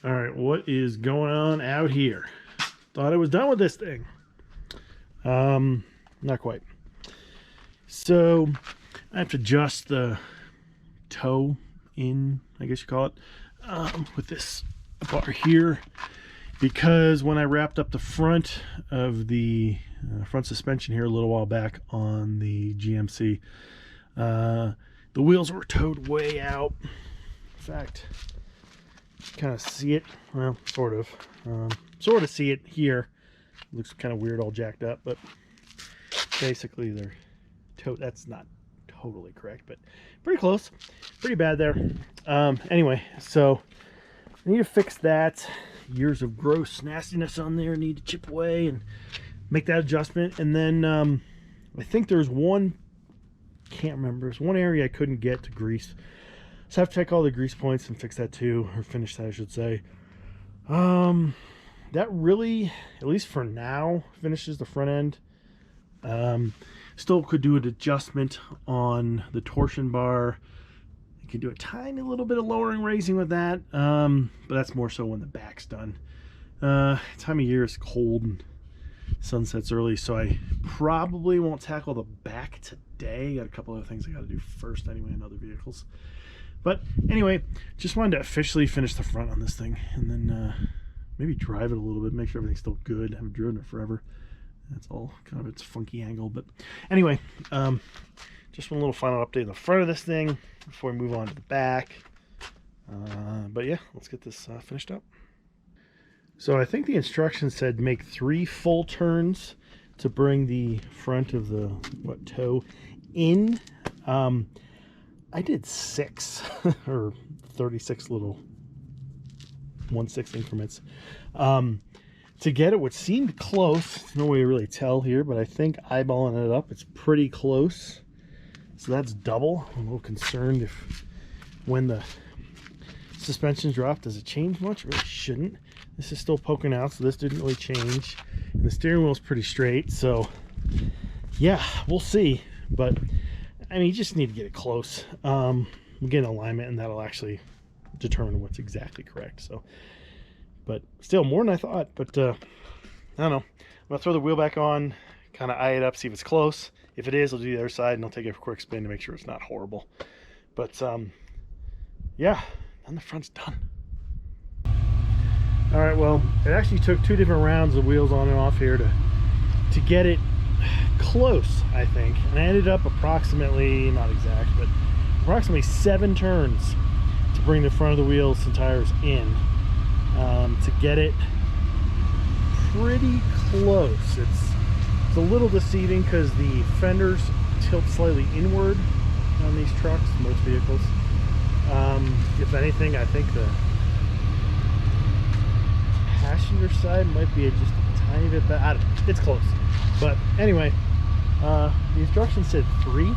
All right, what is going on out here? Thought I was done with this thing. Not quite. So I have to adjust the toe in, I guess you call it, with this bar here, because when I wrapped up the front of the front suspension here a little while back on the GMC, the wheels were towed way out. In fact, kind of see it, well, sort of see it here. It looks kind of weird, all jacked up, but basically they're towed. That's not totally correct, but pretty close, pretty bad there. Anyway, so I need to fix that. Years of gross nastiness on there need to chip away and make that adjustment. And then I think there's one, can't remember, there's one area I couldn't get to grease, so I have to check all the grease points and fix that too, or finish that I should say. That really, at least for now, finishes the front end. Still could do an adjustment on the torsion bar. You could do a tiny little bit of lowering, raising with that, but that's more so when the back's done. Time of year is cold and sunsets early, so I probably won't tackle the back today. Got a couple other things I got to do first anyway in other vehicles. But anyway, just wanted to officially finish the front on this thing, and then maybe drive it a little bit, make sure everything's still good. I haven't driven it forever. That's all kind of its funky angle. But anyway, just one little final update on the front of this thing before we move on to the back. But yeah, let's get this finished up. So I think the instructions said make 3 full turns to bring the front of the toe in. I did 6 or 36 little 1/6 increments to get it, which seemed close. No way to really tell here, but I think eyeballing it up, it's pretty close. So that's double. I'm a little concerned if when the suspension's dropped, does it change much? It really shouldn't. This is still poking out, so this didn't really change. And the steering wheel's pretty straight, so yeah, we'll see. But I mean, you just need to get it close. We'll get an alignment, and that'll actually determine what's exactly correct. So, but still more than I thought. But I don't know. I'm gonna throw the wheel back on, kind of eye it up, see if it's close. If it is, I'll do the other side, and I'll take a quick spin to make sure it's not horrible. But yeah, and the front's done. All right, well, it actually took 2 different rounds of wheels on and off here to get it close, I think. And I ended up approximately, not exact, but approximately 7 turns to bring the front of the wheels and tires in, to get it pretty close. It's a little deceiving because the fenders tilt slightly inward on these trucks, most vehicles. If anything, I think the passenger side might be just a tiny bit better. I don't know, it's close. But anyway, the instructions said 3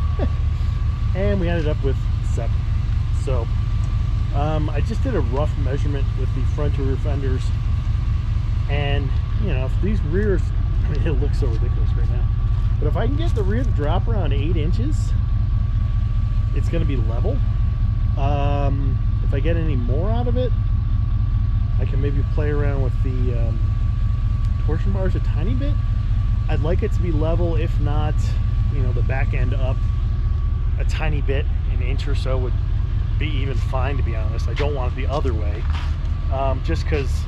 and we ended up with 7. So I just did a rough measurement with the front to rear fenders, and you know, if these rears, I mean, it looks so ridiculous right now, but if I can get the rear to drop around 8 inches, it's going to be level. If I get any more out of it, I can maybe play around with the torsion bars a tiny bit. I'd like it to be level, if not, you know, the back end up a tiny bit, an inch or so would be even fine, to be honest. I don't want it the other way, just because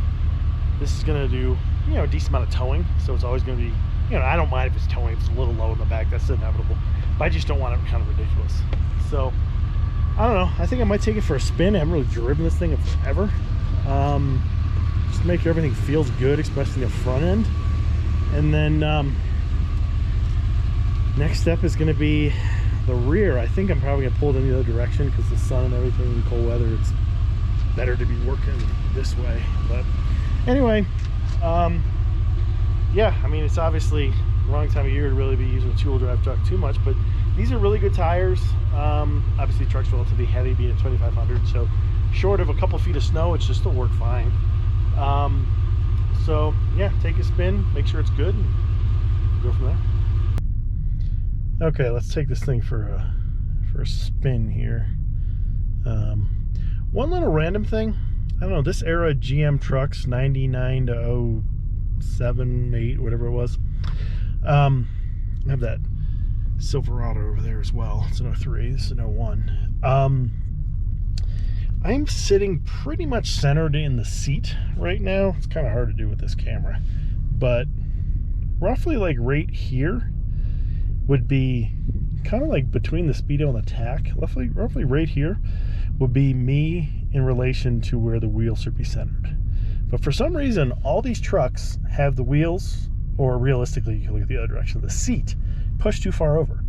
this is going to do, you know, a decent amount of towing, so it's always going to be, you know, I don't mind if it's towing, if it's a little low in the back, that's inevitable, but I just don't want it kind of ridiculous. So I don't know, I think I might take it for a spin. I haven't really driven this thing in forever. Just to make sure everything feels good, especially the front end. And then next step is going to be the rear. I think I'm probably going to pull it in the other direction because the sun and everything in cold weather, it's better to be working this way. But anyway, yeah, I mean, it's obviously the wrong time of year to really be using a 2-wheel drive truck too much, but these are really good tires. Obviously the truck's relatively heavy, being a 2500, so short of a couple feet of snow, it should still work fine. So yeah, take a spin, make sure it's good, and we'll go from there. Okay, let's take this thing for a spin here. One little random thing, I don't know, this era GM trucks, 99 to 07, 8, whatever it was. I have that Silverado over there as well. It's an 03, this is an 01. I'm sitting pretty much centered in the seat right now. It's kind of hard to do with this camera, but roughly like right here would be kind of like between the Speedo and the tack. Roughly right here would be me in relation to where the wheels should be centered. But for some reason, all these trucks have the wheels, or realistically, you can look at the other direction, the seat pushed too far over.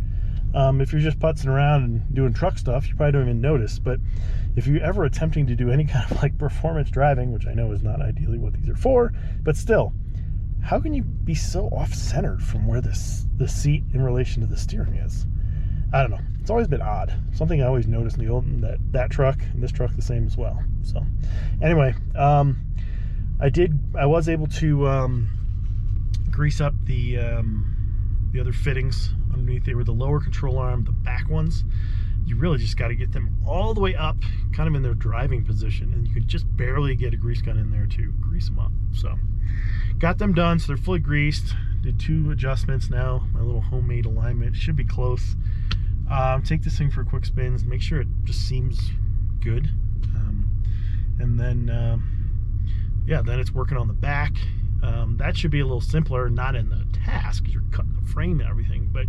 If you're just putzing around and doing truck stuff, you probably don't even notice. But if you're ever attempting to do any kind of like performance driving, which I know is not ideally what these are for, but still, how can you be so off-centered from where the seat in relation to the steering is? I don't know. It's always been odd. Something I always noticed in the old, that truck and this truck the same as well. So anyway, I was able to grease up the other fittings underneath. They were the lower control arm, the back ones. You really just got to get them all the way up, kind of in their driving position, and you could just barely get a grease gun in there to grease them up. So got them done, so they're fully greased. Did 2 adjustments now. My little homemade alignment should be close. Take this thing for quick spins, make sure it just seems good, and then yeah, then it's working on the back. That should be a little simpler, not in the task, you're cutting the frame and everything, but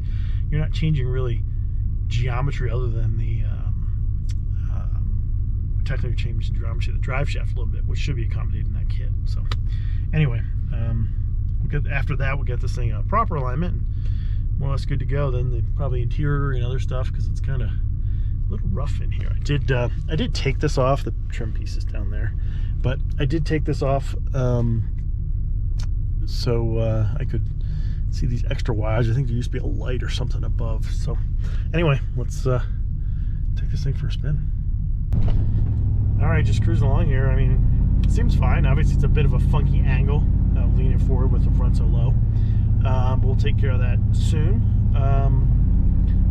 you're not changing really geometry other than the technically changing geometry of the drive shaft a little bit, which should be accommodated in that kit. So anyway, after that we'll get this thing a proper alignment and more or less good to go. Then probably interior and other stuff, because it's kind of a little rough in here. I did take this off, the trim piece is down there, but I did take this off so I could see these extra wires. I think there used to be a light or something above. So anyway, let's take this thing for a spin. All right, just cruising along here. I mean, it seems fine. Obviously it's a bit of a funky angle, leaning forward with the front so low, but we'll take care of that soon.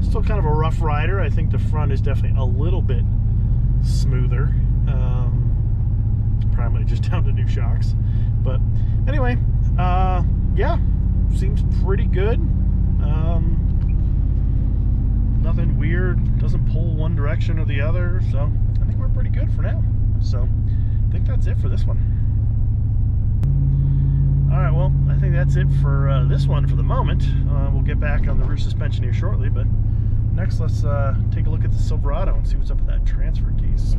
Still kind of a rough rider. I think the front is definitely a little bit smoother, probably just down to new shocks. But anyway, yeah, seems pretty good. Nothing weird, doesn't pull one direction or the other, so I think we're pretty good for now. So I think that's it for this one. All right, well, I think that's it for this one for the moment. We'll get back on the rear suspension here shortly, but next let's take a look at the Silverado and see what's up with that transfer case.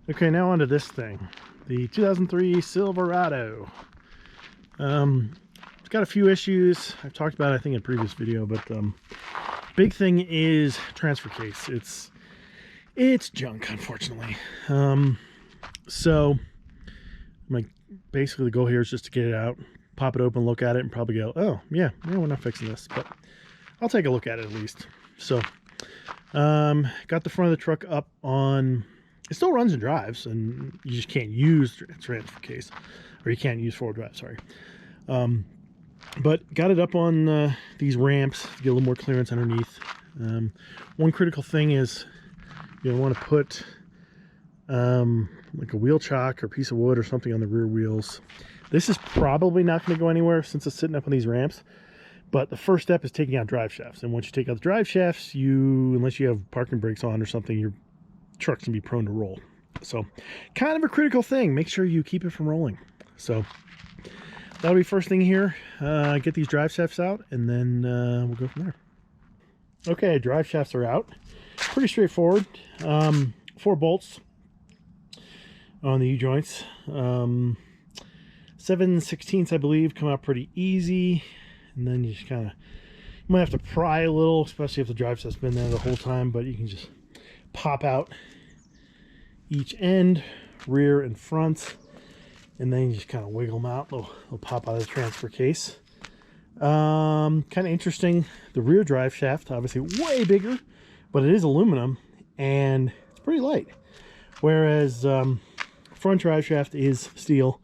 Okay, now onto this thing, the 2003 Silverado. It's got a few issues. I've talked about it, I think, in a previous video, but big thing is transfer case. It's junk, unfortunately. So basically the goal here is just to get it out, pop it open, look at it, and probably go, oh yeah, we're not fixing this, but I'll take a look at it at least. So got the front of the truck up on, it still runs and drives, and you just can't use transfer case, or you can't use forward drive, sorry. But got it up on these ramps to get a little more clearance underneath. One critical thing is you want to put like a wheel chock or piece of wood or something on the rear wheels. This is probably not going to go anywhere since it's sitting up on these ramps, but the first step is taking out drive shafts. And once you take out the drive shafts, unless you have parking brakes on or something, your truck's going to be prone to roll. So kind of a critical thing. Make sure you keep it from rolling. So that'll be first thing here. Get these drive shafts out, and then we'll go from there. Okay, drive shafts are out. Pretty straightforward. 4 bolts on the U-joints. 7/16, I believe, come out pretty easy. And then you just kind of, you might have to pry a little, especially if the drive shaft's been there the whole time, but you can just pop out each end, rear and front, and then you just kind of wiggle them out. They'll pop out of the transfer case. Kind of interesting. The rear drive shaft, obviously way bigger, but it is aluminum and it's pretty light. Whereas front drive shaft is steel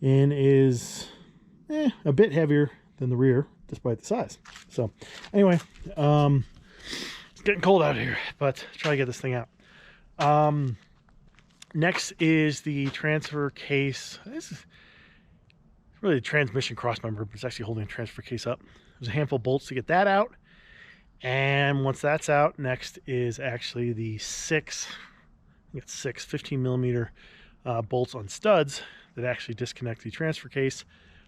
and is a bit heavier than the rear, despite the size. So anyway, it's getting cold out here, but try to get this thing out. Next is the transfer case. This is really a transmission cross member, but it's actually holding a transfer case up. There's a handful of bolts to get that out. And once that's out, next is actually the six 15 millimeter bolts on studs that actually disconnect the transfer case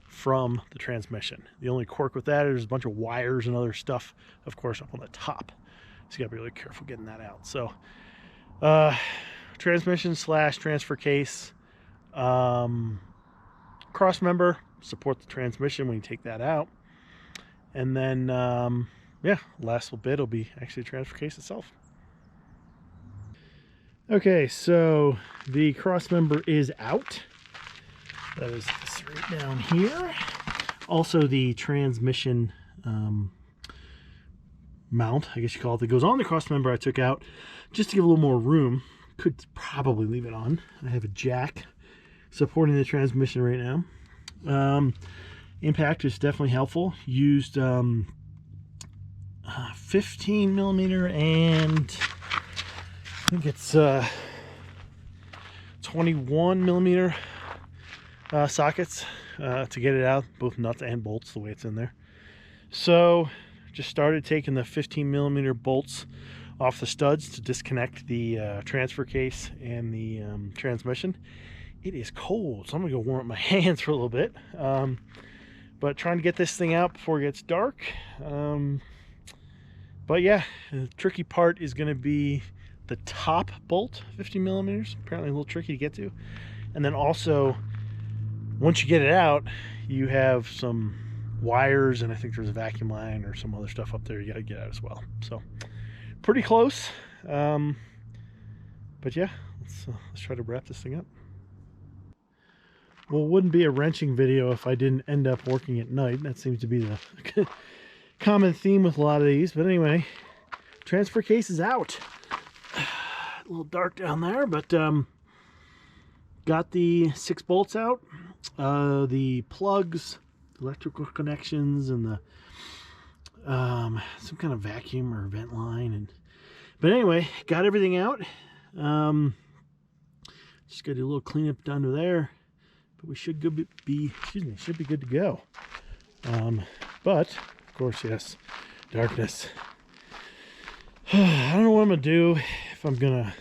from the transmission. The only quirk with that is there's a bunch of wires and other stuff, of course, up on the top. So you gotta be really careful getting that out. So transmission / transfer case, cross member, support the transmission when you take that out. And then, yeah, last little bit will be actually the transfer case itself. Okay, so the cross member is out. That is this right down here. Also the transmission mount, I guess you call it, that goes on the cross member I took out just to give a little more room. Could probably leave it on. I have a jack supporting the transmission right now. Impact is definitely helpful. Used 15 millimeter and I think it's 21 millimeter sockets to get it out, both nuts and bolts the way it's in there. So just started taking the 15 millimeter bolts off the studs to disconnect the transfer case and the transmission. It is cold, so I'm gonna go warm up my hands for a little bit, but trying to get this thing out before it gets dark. But yeah, the tricky part is gonna be the top bolt, 50 millimeters, apparently a little tricky to get to. And then also, once you get it out, you have some wires, and I think there's a vacuum line or some other stuff up there you gotta get out as well. So pretty close. But yeah, let's try to wrap this thing up. Well, it wouldn't be a wrenching video if I didn't end up working at night. That seems to be the common theme with a lot of these. But anyway, transfer case is out. A little dark down there, but got the 6 bolts out, the plugs, electrical connections, and the some kind of vacuum or vent line. But anyway, got everything out. Just got to do a little cleanup down to there, but we should be good to go. But of course, yes, darkness. I don't know what I'm gonna do, if I'm gonna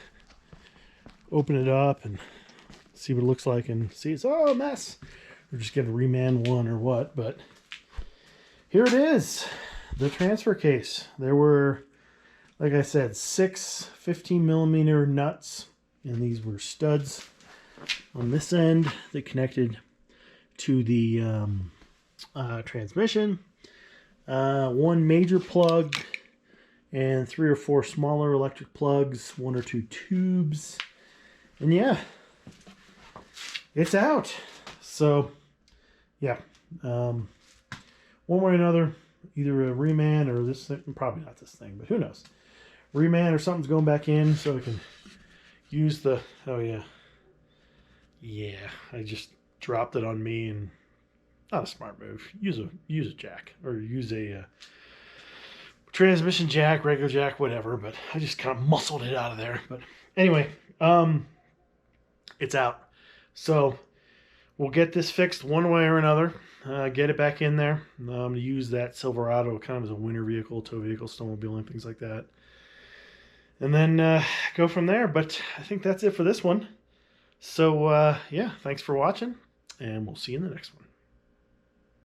open it up and see what it looks like and see it's a mess, or just gonna reman one or what. But here it is, the transfer case. There were, like I said, 6 15 millimeter nuts, and these were studs on this end that connected to the transmission. 1 major plug and 3 or 4 smaller electric plugs, 1 or 2 tubes, and yeah, it's out. So yeah, one way or another, either a reman or this thing, probably not this thing, but who knows, reman or something's going back in so we can use the, oh yeah, I just dropped it on me, and not a smart move. Use a jack, or use a transmission jack, regular jack, whatever, but I just kind of muscled it out of there. But anyway, it's out. So we'll get this fixed one way or another, get it back in there. I'm going to use that Silverado kind of as a winter vehicle, tow vehicle, snowmobile, and things like that. And then go from there. But I think that's it for this one. So yeah, thanks for watching, and we'll see you in the next one.